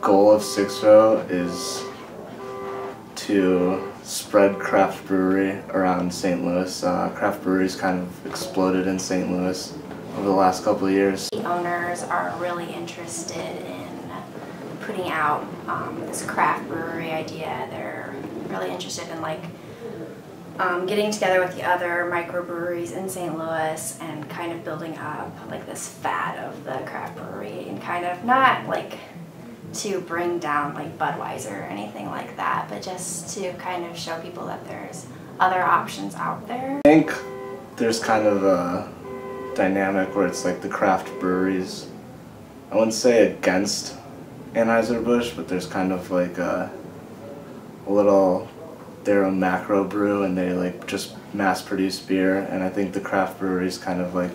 goal of 6-Row is to spread craft brewery around St. Louis. Craft breweries kind of exploded in St. Louis over the last couple of years. The owners are really interested in putting out this craft brewery idea. They're really interested in getting together with the other microbreweries in St. Louis and kind of building up this fad of the craft brewery, and kind of not to bring down Budweiser or anything like that, but just to kind of show people that there's other options out there. I think there's kind of a dynamic where it's the craft breweries, I wouldn't say against Anheuser-Busch, but there's kind of a little, they're a macro brew and they just mass produce beer, and I think the craft breweries kind of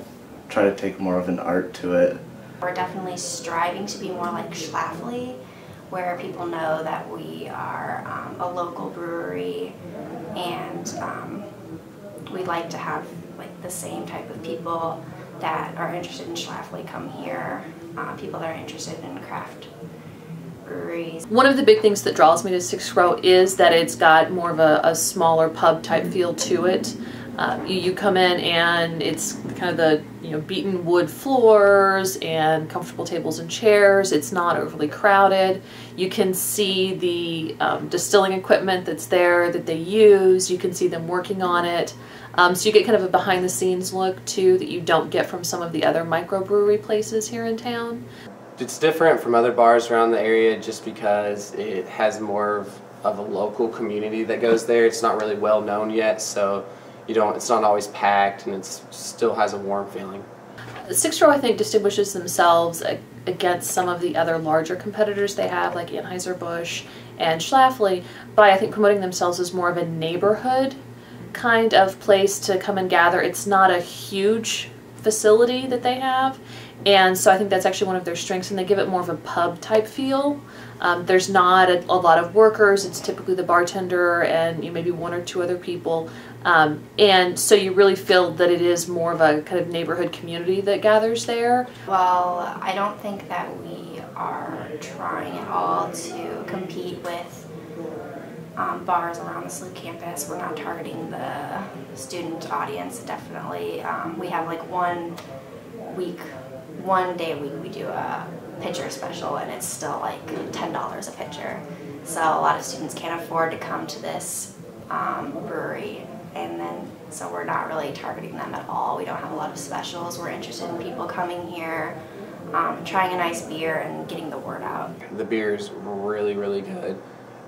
try to take more of an art to it. We're definitely striving to be more like Schlafly, where people know that we are a local brewery, and we like to have the same type of people that are interested in Schlafly come here, people that are interested in craft breweries. One of the big things that draws me to 6-Row is that it's got more of a smaller pub type feel to it. You come in and it's kind of the beaten wood floors and comfortable tables and chairs. It's not overly crowded. You can see the distilling equipment that's there that they use. You can see them working on it. So you get kind of a behind the scenes look too that you don't get from some of the other microbrewery places here in town. It's different from other bars around the area just because it has more of a local community that goes there. It's not really well known yet, so it's not always packed, and it still has a warm feeling. 6-Row, I think, distinguishes themselves against some of the other larger competitors they have, like Anheuser-Busch and Schlafly, by I think promoting themselves as more of a neighborhood kind of place to come and gather. It's not a huge facility that they have, and so I think that's actually one of their strengths, and they give it more of a pub type feel. There's not a lot of workers. It's typically the bartender and maybe one or two other people, and so you really feel that it is more of a kind of neighborhood community that gathers there. Well, I don't think that we are trying at all to compete with bars around the SLU campus. We're not targeting the student audience, definitely. We have one day a week we do a pitcher special, and it's still $10 a pitcher. So a lot of students can't afford to come to this brewery, and then so we're not really targeting them at all. We don't have a lot of specials. We're interested in people coming here, trying a nice beer and getting the word out. The beer is really, really good.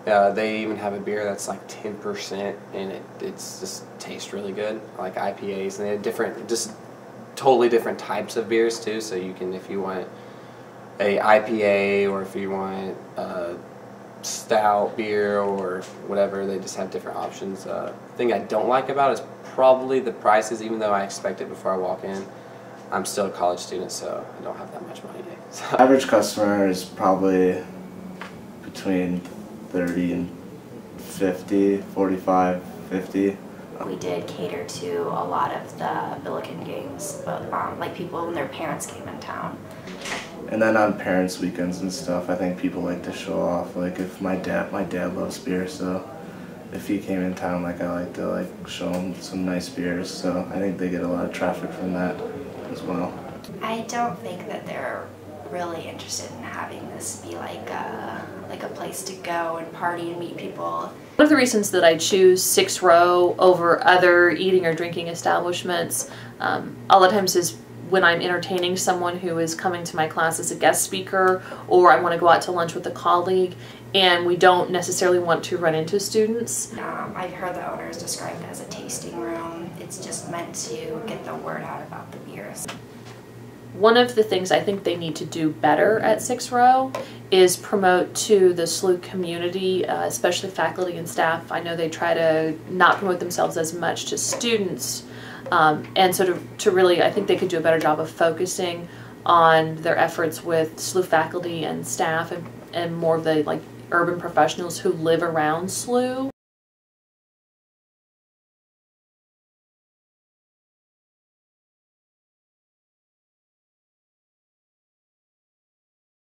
They even have a beer that's 10%, and it's just tastes really good, like IPAs, and they have different, just totally different types of beers too. So you can, if you want a IPA or if you want a stout beer or whatever, they just have different options. The thing I don't like about it is probably the prices, even though I expect it before I walk in. I'm still a college student, so I don't have that much money. So. Average customer is probably between 30 and 50, 45, 50. We did cater to a lot of the Billiken games, but people when their parents came in town. And then on parents' weekends and stuff, I think people like to show off. If my dad loves beer, so if he came in town, I like to show him some nice beers. So I think they get a lot of traffic from that as well. I don't think that they're really interested in having this be like a place to go and party and meet people. One of the reasons that I choose 6-Row over other eating or drinking establishments a lot of times is when I'm entertaining someone who is coming to my class as a guest speaker, or I want to go out to lunch with a colleague and we don't necessarily want to run into students. I've heard the owners describe it as a tasting room. It's just meant to get the word out about the beers. One of the things I think they need to do better at 6-Row is promote to the SLU community, especially faculty and staff. I know they try to not promote themselves as much to students, and so to really, I think they could do a better job of focusing on their efforts with SLU faculty and staff, and more of the urban professionals who live around SLU.